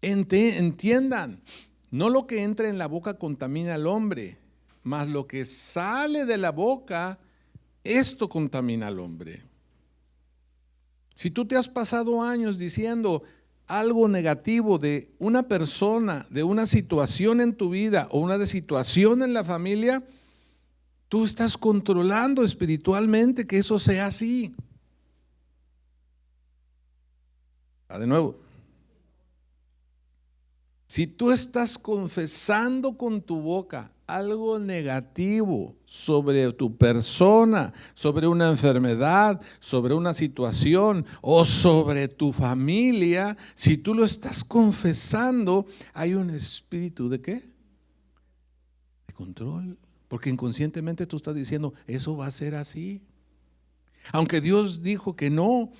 entiendan, no lo que entra en la boca contamina al hombre, mas lo que sale de la boca, esto contamina al hombre. Si tú te has pasado años diciendo algo negativo de una persona, de una situación en tu vida o una situación en la familia, tú estás controlando espiritualmente que eso sea así. De nuevo, si tú estás confesando con tu boca algo negativo sobre tu persona, sobre una enfermedad, sobre una situación o sobre tu familia, si tú lo estás confesando, hay un espíritu ¿de qué? De control, porque inconscientemente tú estás diciendo, eso va a ser así. Aunque Dios dijo que no,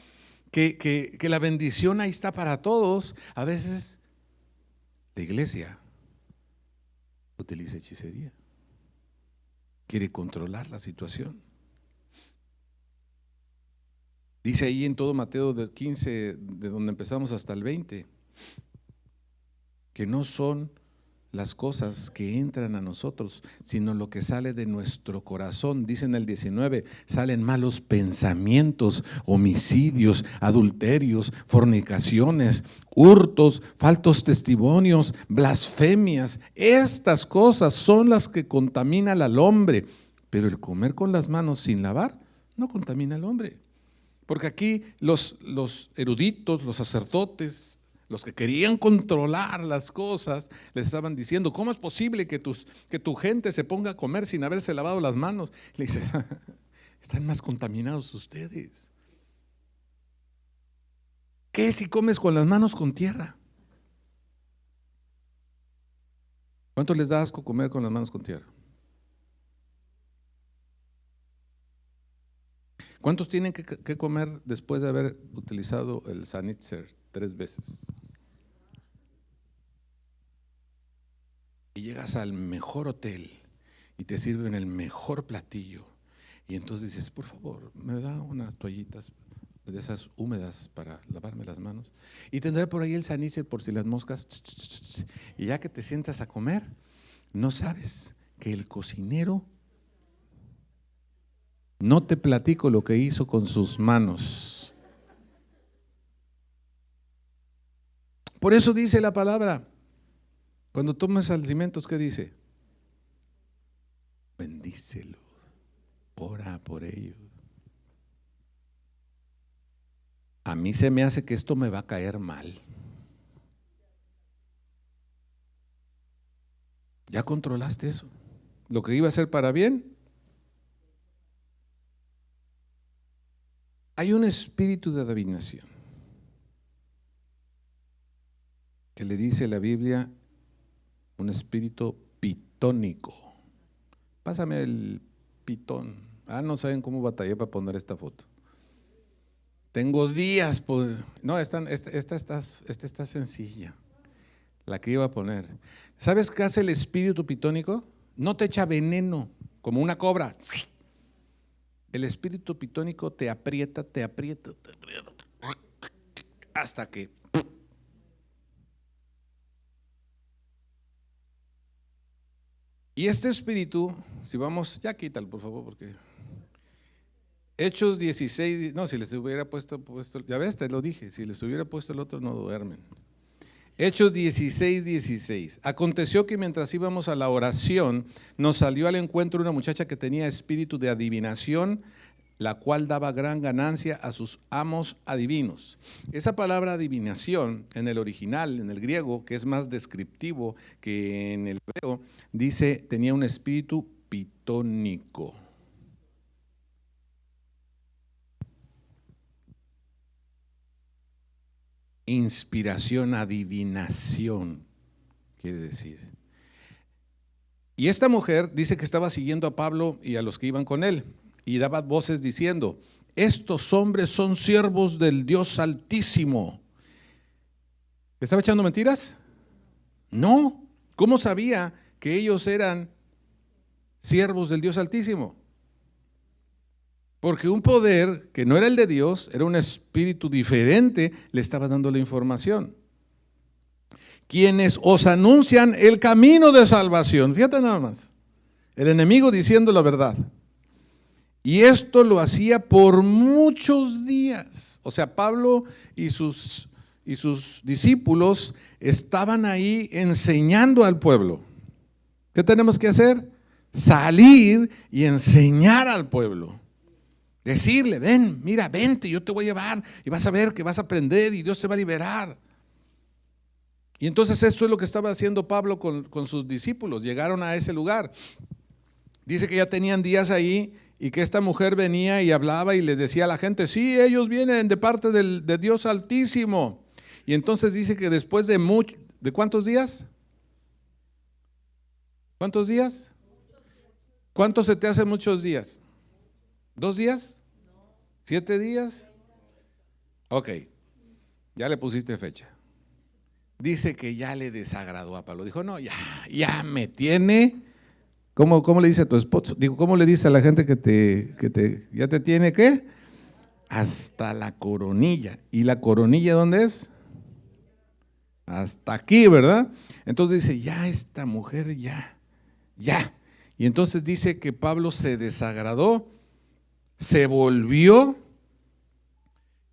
que la bendición ahí está para todos, a veces la iglesia utiliza hechicería, quiere controlar la situación. Dice ahí en todo Mateo 15, de donde empezamos hasta el 20, que no son las cosas que entran a nosotros, sino lo que sale de nuestro corazón. Dice en el 19, salen malos pensamientos, homicidios, adulterios, fornicaciones, hurtos, falsos testimonios, blasfemias. Estas cosas son las que contaminan al hombre, pero el comer con las manos sin lavar no contamina al hombre. Porque aquí los eruditos, los sacerdotes, los que querían controlar las cosas, les estaban diciendo, ¿cómo es posible que tu gente se ponga a comer sin haberse lavado las manos? Le dice, están más contaminados ustedes. ¿Qué si comes con las manos con tierra? ¿Cuánto les da asco comer con las manos con tierra? ¿Cuántos tienen que comer después de haber utilizado el Sanitzer 3 veces? Y llegas al mejor hotel y te sirven el mejor platillo. Y entonces dices, por favor, me da unas toallitas de esas húmedas para lavarme las manos. Y tendré por ahí el Sanitzer por si las moscas. Y ya que te sientas a comer, no sabes que el cocinero, no te platico lo que hizo con sus manos. Por eso dice la palabra, cuando tomas alimentos, ¿qué dice? Bendícelo, ora por ellos. A mí se me hace que esto me va a caer mal. ¿Ya controlaste eso? Lo que iba a ser para bien. Hay un espíritu de adivinación que le dice la Biblia un espíritu pitónico. Pásame el pitón. No saben cómo batallé para poner esta foto. Tengo días. No, esta está sencilla. La que iba a poner. ¿Sabes qué hace el espíritu pitónico? No te echa veneno como una cobra. El espíritu pitónico te aprieta, hasta que. Y este espíritu, si vamos, ya quítalo por favor, porque Hechos 16, no, si les hubiera puesto, ya ves, te lo dije, si les hubiera puesto el otro no duermen. Hechos 16:16. Aconteció que mientras íbamos a la oración, nos salió al encuentro una muchacha que tenía espíritu de adivinación, la cual daba gran ganancia a sus amos adivinos. Esa palabra adivinación en el original, en el griego, que es más descriptivo que en el hebreo, dice, tenía un espíritu pitónico. Inspiración, adivinación. quiere decir. Y esta mujer dice que estaba siguiendo a Pablo y a los que iban con él, y daba voces diciendo: estos hombres son siervos del Dios Altísimo. ¿Estaba echando mentiras? No. ¿Cómo sabía que ellos eran siervos del Dios Altísimo? Porque un poder que no era el de Dios, era un espíritu diferente, le estaba dando la información. Quienes os anuncian el camino de salvación. Fíjate nada más. El enemigo diciendo la verdad. Y esto lo hacía por muchos días. O sea, Pablo y sus discípulos estaban ahí enseñando al pueblo. ¿Qué tenemos que hacer? Salir y enseñar al pueblo. Decirle: ven, mira, vente, yo te voy a llevar y vas a ver que vas a aprender y Dios te va a liberar. Y entonces eso es lo que estaba haciendo Pablo con sus discípulos. Llegaron a ese lugar. Dice que ya tenían días ahí y que esta mujer venía y hablaba y les decía a la gente: sí, ellos vienen de parte de Dios Altísimo. Y entonces dice que después ¿de cuántos días? ¿Cuántos días? ¿Cuánto se te hace muchos días? ¿2 días? ¿7 días? Ok, ya le pusiste fecha. Dice que ya le desagradó a Pablo. Dijo: no, ya me tiene. ¿Cómo le dice a tu esposo? Digo, ¿cómo le dice a la gente que ya te tiene qué? Hasta la coronilla. ¿Y la coronilla dónde es? Hasta aquí, ¿verdad? Entonces dice: ya esta mujer, ya. Y entonces dice que Pablo se desagradó, se volvió,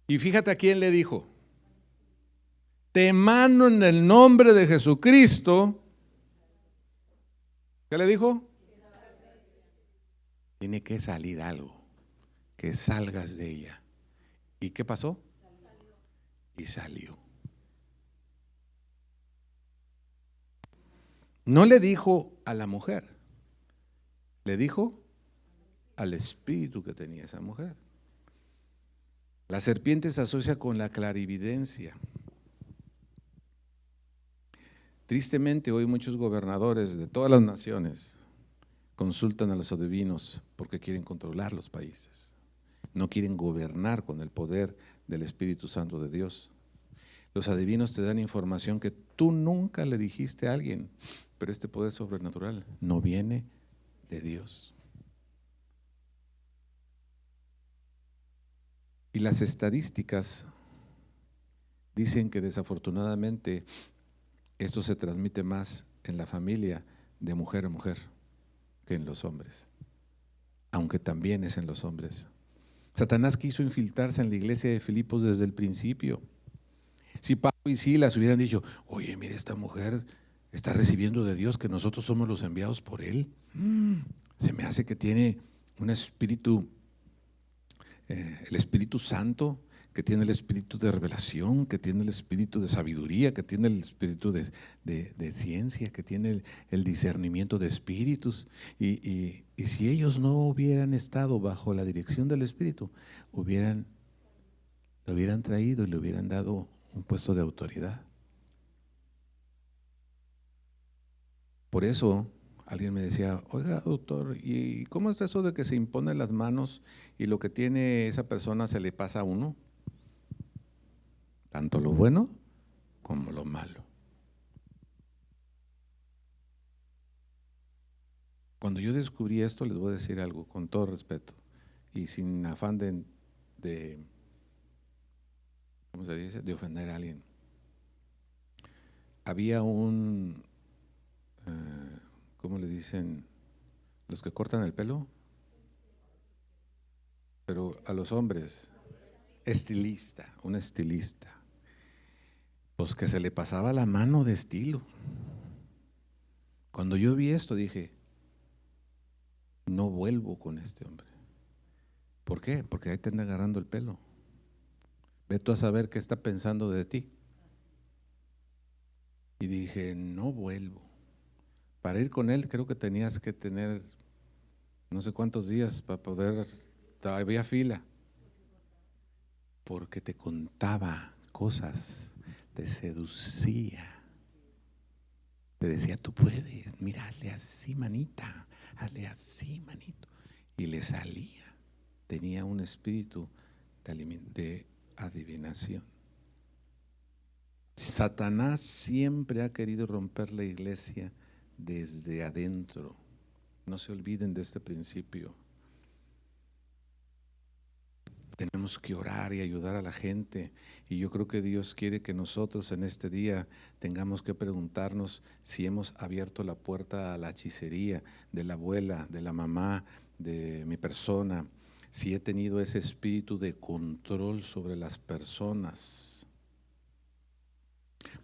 y fíjate a quién le dijo: te mando en el nombre de Jesucristo. ¿Qué le dijo? Tiene que salir algo, que salgas de ella. ¿Y qué pasó? Y salió. No le dijo a la mujer, le dijo al espíritu que tenía esa mujer. La serpiente se asocia con la clarividencia. Tristemente hoy muchos gobernadores de todas las naciones consultan a los adivinos porque quieren controlar los países. No quieren gobernar con el poder del Espíritu Santo de Dios. Los adivinos te dan información que tú nunca le dijiste a alguien, pero este poder sobrenatural no viene de Dios. Y las estadísticas dicen que desafortunadamente esto se transmite más en la familia de mujer a mujer que en los hombres, aunque también es en los hombres. Satanás quiso infiltrarse en la iglesia de Filipos desde el principio. Si Pablo y Silas hubieran dicho: oye, mire, esta mujer está recibiendo de Dios que nosotros somos los enviados por Él, se me hace que tiene un espíritu, el Espíritu Santo, que tiene el espíritu de revelación, que tiene el espíritu de sabiduría, que tiene el espíritu de ciencia, que tiene el discernimiento de espíritus. Y si ellos no hubieran estado bajo la dirección del Espíritu, lo hubieran traído y le hubieran dado un puesto de autoridad. Por eso alguien me decía: oiga, doctor, ¿y cómo es eso de que se imponen las manos y lo que tiene esa persona se le pasa a uno? Tanto lo bueno como lo malo. Cuando yo descubrí esto, les voy a decir algo con todo respeto y sin afán de ¿cómo se dice?, de ofender a alguien. Había ¿cómo le dicen? Los que cortan el pelo, pero a los hombres, un estilista, pues que se le pasaba la mano de estilo. Cuando yo vi esto dije: no vuelvo con este hombre. ¿Por qué? Porque ahí te anda agarrando el pelo. Ve tú a saber qué está pensando de ti. Y dije: no vuelvo. Para ir con él creo que tenías que tener no sé cuántos días para poder, había fila. Porque te contaba cosas, te seducía. te decía, tú puedes, mira, hazle así, manita, hazle así, manito. Y le salía. Tenía un espíritu de adivinación. Satanás siempre ha querido romper la iglesia desde adentro. No se olviden de este principio. Tenemos que orar y ayudar a la gente. Y yo creo que Dios quiere que nosotros en este día tengamos que preguntarnos si hemos abierto la puerta a la hechicería de la abuela, de la mamá, de mi persona, si he tenido ese espíritu de control sobre las personas.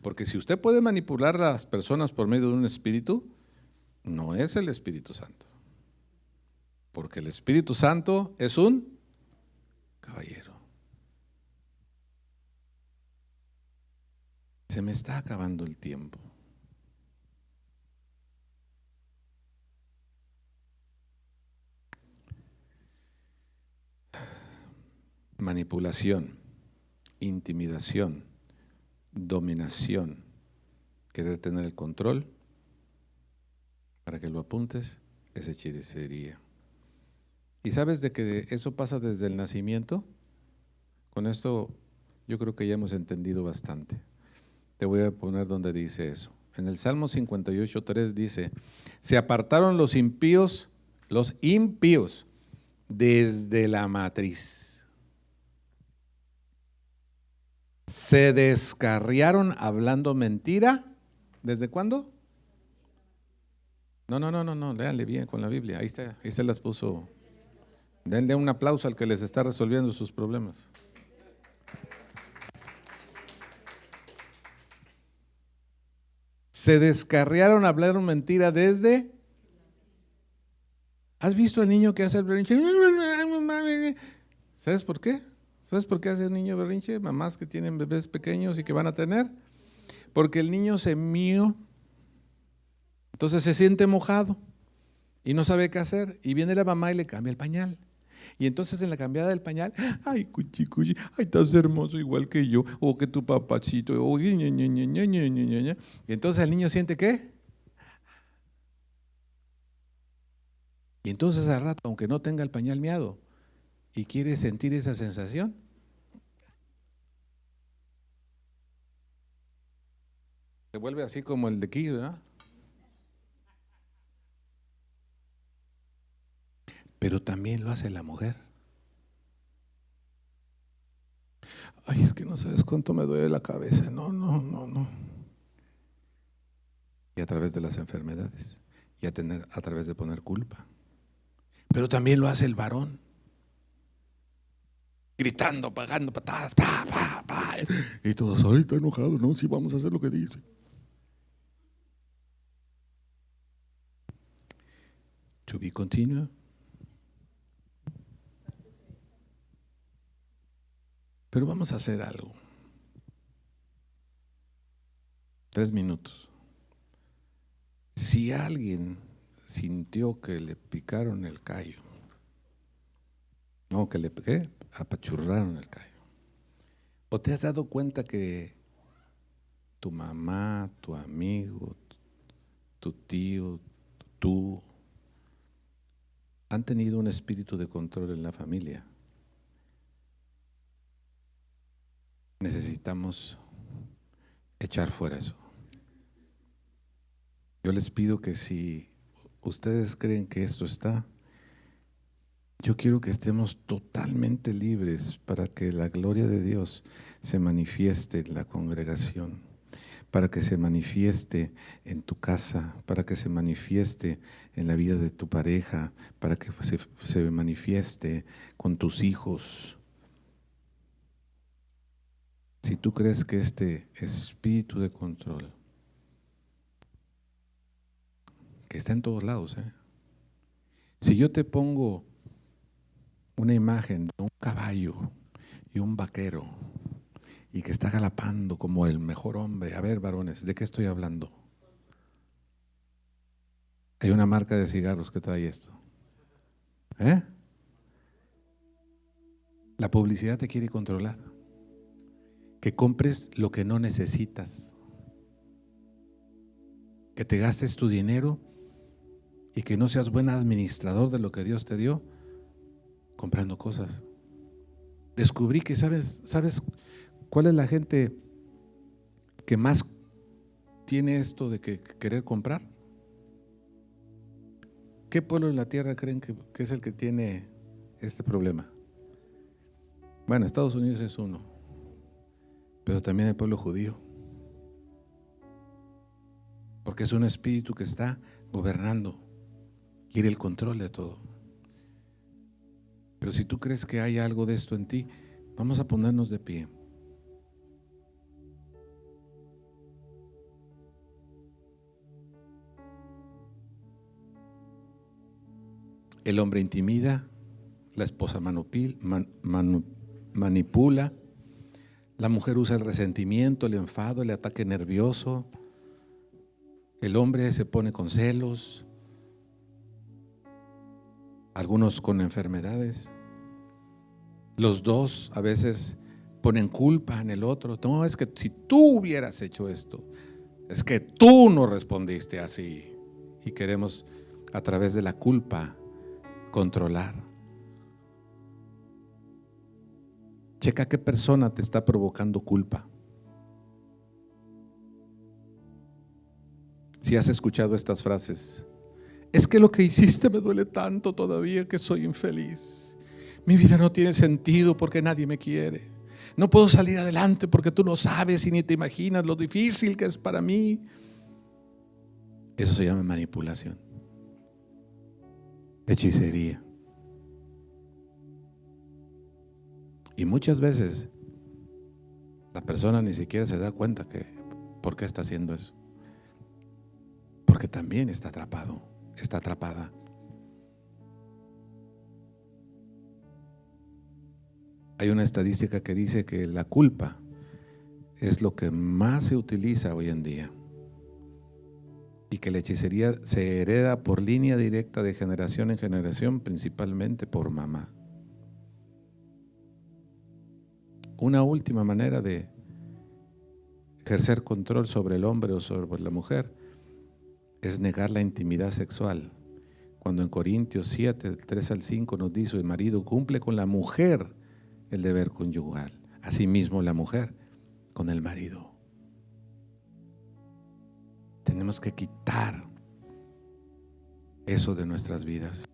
Porque si usted puede manipular a las personas por medio de un espíritu, no es el Espíritu Santo. Porque el Espíritu Santo es un caballero. Se me está acabando el tiempo. Manipulación, intimidación, dominación, querer tener el control, para que lo apuntes, es hechicería. ¿Y sabes de que eso pasa desde el nacimiento? Con esto yo creo que ya hemos entendido bastante. Te voy a poner donde dice eso. En el Salmo 58:3 dice, se apartaron los impíos desde la matriz. Se descarriaron hablando mentira. ¿Desde cuándo? No, léanle bien con la Biblia. Ahí está, ahí se las puso. Denle un aplauso al que les está resolviendo sus problemas. Se descarriaron, hablaron mentira desde. ¿Has visto al niño que hace el berrinche? ¿Sabes por qué? ¿Sabes por qué hace el niño berrinche? Mamás que tienen bebés pequeños y que van a tener. Porque el niño se mió. Entonces se siente mojado y no sabe qué hacer. Y viene la mamá y le cambia el pañal. Y entonces en la cambiada del pañal, ay, cuchi, cuchi, ay, estás hermoso igual que yo, o que tu papachito, o ña, ña, ña, ña, ña, ña, ña. Y entonces el niño siente ¿qué? Y entonces al rato, aunque no tenga el pañal miado y quiere sentir esa sensación, se vuelve así como el de aquí, ¿verdad? Pero también lo hace la mujer. Ay, es que no sabes cuánto me duele la cabeza. No. Y a través de las enfermedades, y a través de poner culpa. Pero también lo hace el varón. Gritando, pagando patadas, pa. Y todos, ay, está enojado, no, sí, vamos a hacer lo que dice. To be continued. Pero vamos a hacer algo. 3 minutos. Si alguien sintió que le picaron el callo, no, que le apachurraron el callo, o te has dado cuenta que tu mamá, tu amigo, tu tío, tú, han tenido un espíritu de control en la familia, necesitamos echar fuera eso. Yo les pido que si ustedes creen que esto está, yo quiero que estemos totalmente libres para que la gloria de Dios se manifieste en la congregación, para que se manifieste en tu casa, para que se manifieste en la vida de tu pareja, para que se manifieste con tus hijos. Si tú crees que este espíritu de control, que está en todos lados, si yo te pongo una imagen de un caballo y un vaquero y que está galopando como el mejor hombre, a ver, varones, ¿de qué estoy hablando? Hay una marca de cigarros que trae esto. La publicidad te quiere controlar. Que compres lo que no necesitas. que te gastes tu dinero y que no seas buen administrador de lo que Dios te dio comprando cosas. Descubrí que ¿sabes cuál es la gente que más tiene esto de querer comprar? ¿Qué pueblo de la tierra creen que es el que tiene este problema? Bueno, Estados Unidos es uno, pero también el pueblo judío, porque es un espíritu que está gobernando, quiere el control de todo. Pero si tú crees que hay algo de esto en ti, vamos a ponernos de pie. El hombre intimida, la esposa manipula, la mujer usa el resentimiento, el enfado, el ataque nervioso, el hombre se pone con celos, algunos con enfermedades. Los dos a veces ponen culpa en el otro. No, es que si tú hubieras hecho esto, es que tú no respondiste así. Y queremos a través de la culpa controlar. Checa qué persona te está provocando culpa. Si has escuchado estas frases: es que lo que hiciste me duele tanto todavía que soy infeliz. Mi vida no tiene sentido porque nadie me quiere. No puedo salir adelante porque tú no sabes y ni te imaginas lo difícil que es para mí. Eso se llama manipulación, hechicería. Y muchas veces la persona ni siquiera se da cuenta que por qué está haciendo eso. Porque también está atrapado, está atrapada. Hay una estadística que dice que la culpa es lo que más se utiliza hoy en día y que la hechicería se hereda por línea directa de generación en generación, principalmente por mamá. Una última manera de ejercer control sobre el hombre o sobre la mujer es negar la intimidad sexual. Cuando en Corintios 7, 3 al 5 nos dice: el marido cumple con la mujer el deber conyugal, asimismo la mujer con el marido. Tenemos que quitar eso de nuestras vidas.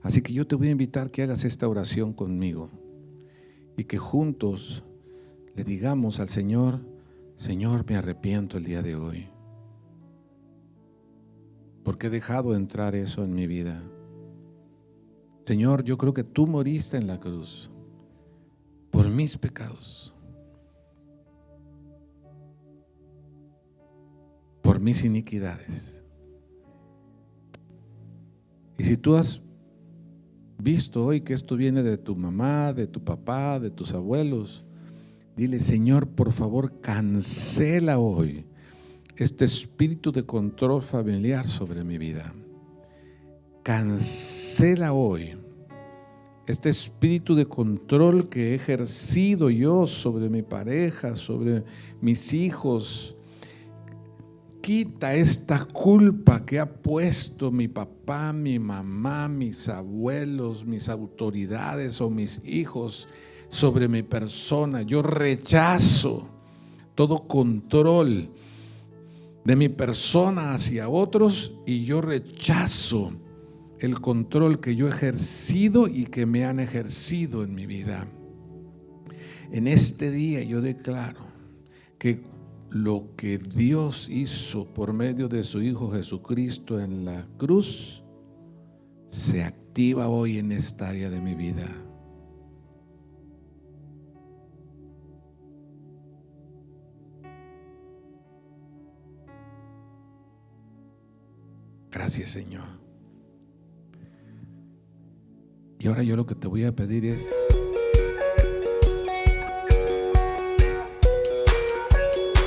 Así que yo te voy a invitar que hagas esta oración conmigo y que juntos le digamos al Señor: Señor, me arrepiento el día de hoy porque he dejado entrar eso en mi vida. Señor, yo creo que tú moriste en la cruz por mis pecados, por mis iniquidades. Y si tú has visto hoy que esto viene de tu mamá, de tu papá, de tus abuelos, dile: Señor, por favor, cancela hoy este espíritu de control familiar sobre mi vida. Cancela hoy este espíritu de control que he ejercido yo sobre mi pareja, sobre mis hijos. Quita esta culpa que ha puesto mi papá, mi mamá, mis abuelos, mis autoridades o mis hijos sobre mi persona. Yo rechazo todo control de mi persona hacia otros y yo rechazo el control que yo he ejercido y que me han ejercido en mi vida. En este día yo declaro que lo que Dios hizo por medio de su Hijo Jesucristo en la cruz se activa hoy en esta área de mi vida. Gracias, Señor. Y ahora yo lo que te voy a pedir es